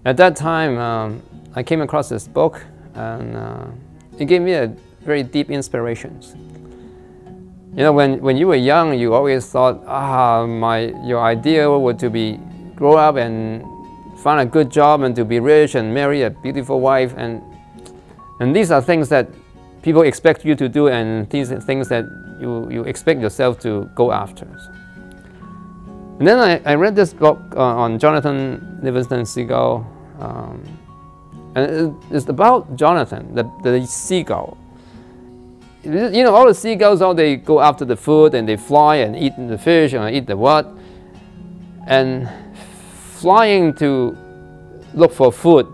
At that time, I came across this book, and it gave me a very deep inspiration. You know, when you were young, you always thought, your ideal would to be grow up and find a good job and to be rich and marry a beautiful wife, and these are things that people expect you to do, and these are things that you expect yourself to go after. And then I read this book on Jonathan Livingston Seagull, and it's about Jonathan, the seagull. You know, all the seagulls, they go after the food and they fly and eat the fish and eat the what. And flying to look for food,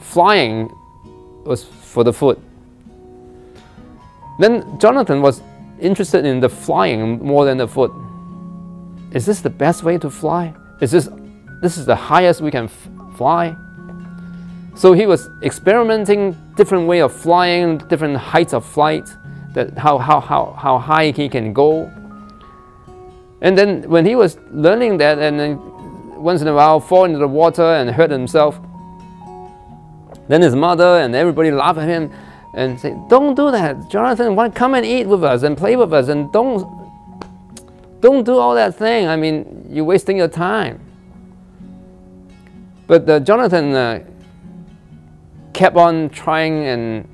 flying was for the food. Then Jonathan was interested in the flying more than the food. Is this the best way to fly? This is the highest we can fly? So he was experimenting different way of flying, different heights of flight, that how high he can go. And then when he was learning that, and then once in a while fall into the water and hurt himself, then his mother and everybody laugh at him and say, "Don't do that, Jonathan. Why come and eat with us and play with us, and don't do all that thing. I mean, you're wasting your time." But Jonathan kept on trying, and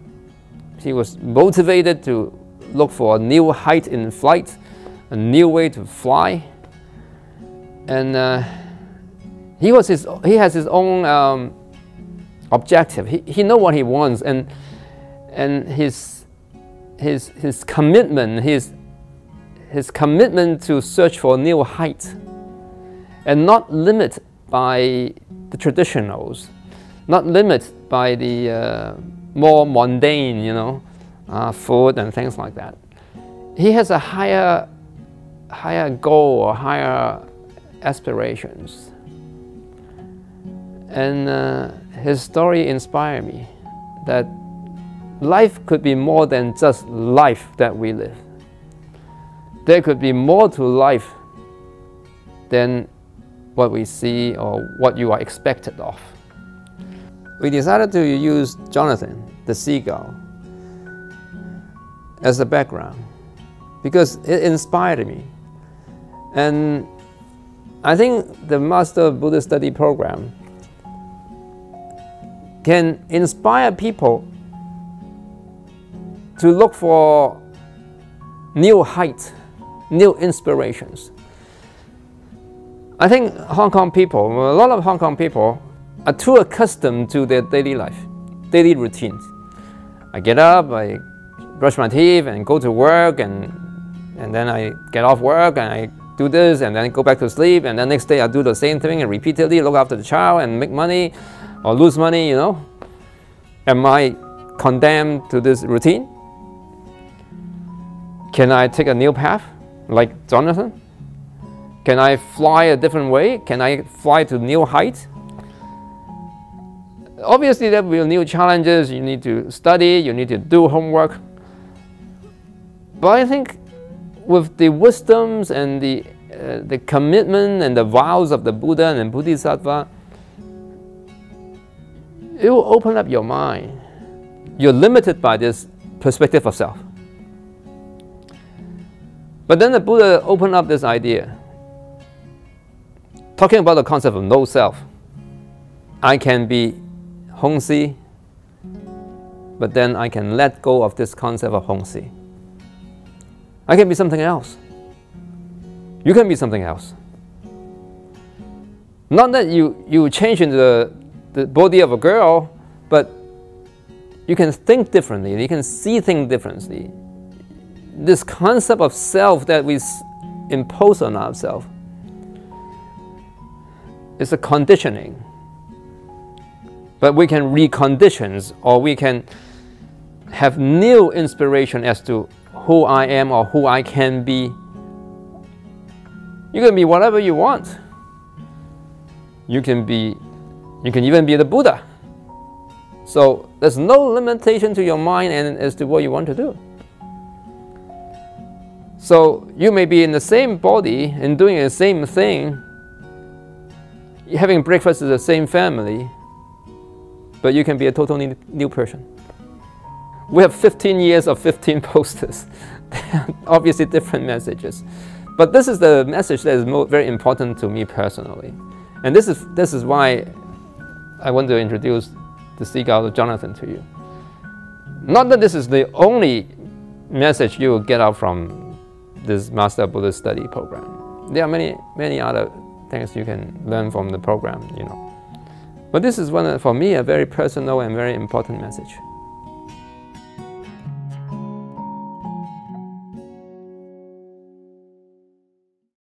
he was motivated to look for a new height in flight, a new way to fly. And he has his own objective. He knows what he wants, and his commitment, his commitment to search for a new height, and not limited by the traditionals, not limited by the more mundane, you know, food and things like that. He has a higher goal or higher aspirations. And his story inspired me that life could be more than just life that we live. There could be more to life than what we see or what you are expected of. We decided to use Jonathan, the seagull, as a background because it inspired me. And I think the Master of Buddhist Studies program can inspire people to look for new heights, new inspirations. I think Hong Kong people, a lot of Hong Kong people, are too accustomed to their daily life, daily routines. I get up, I brush my teeth and go to work, and then I get off work and I do this and then go back to sleep, and then next day I do the same thing and repeatedly look after the child and make money or lose money, you know. Am I condemned to this routine? Can I take a new path like Jonathan? Can I fly a different way? Can I fly to new heights? Obviously, there will be new challenges. You need to study, you need to do homework. But I think with the wisdoms and the commitment and the vows of the Buddha and Bodhisattva, it will open up your mind. You're limited by this perspective of self. But then the Buddha opened up this idea, talking about the concept of no self. I can be Hung Si, but then I can let go of this concept of Hung Si. I can be something else. You can be something else. Not that you change into the body of a girl, but you can think differently, you can see things differently. This concept of self that we impose on ourselves is a conditioning. But we can recondition, or we can have new inspiration as to who I am or who I can be. You can be whatever you want. You can even be the Buddha. So there's no limitation to your mind and as to what you want to do. So you may be in the same body and doing the same thing, having breakfast with the same family, but you can be a totally new person. We have 15 years of 15 posters. Obviously different messages. But this is the message that is very important to me personally. And this is why I want to introduce the Seagull of Jonathan to you. Not that this is the only message you will get out from this Master of Buddhist Study program. There are many other things you can learn from the program, you know. But this is for me, a very personal and very important message.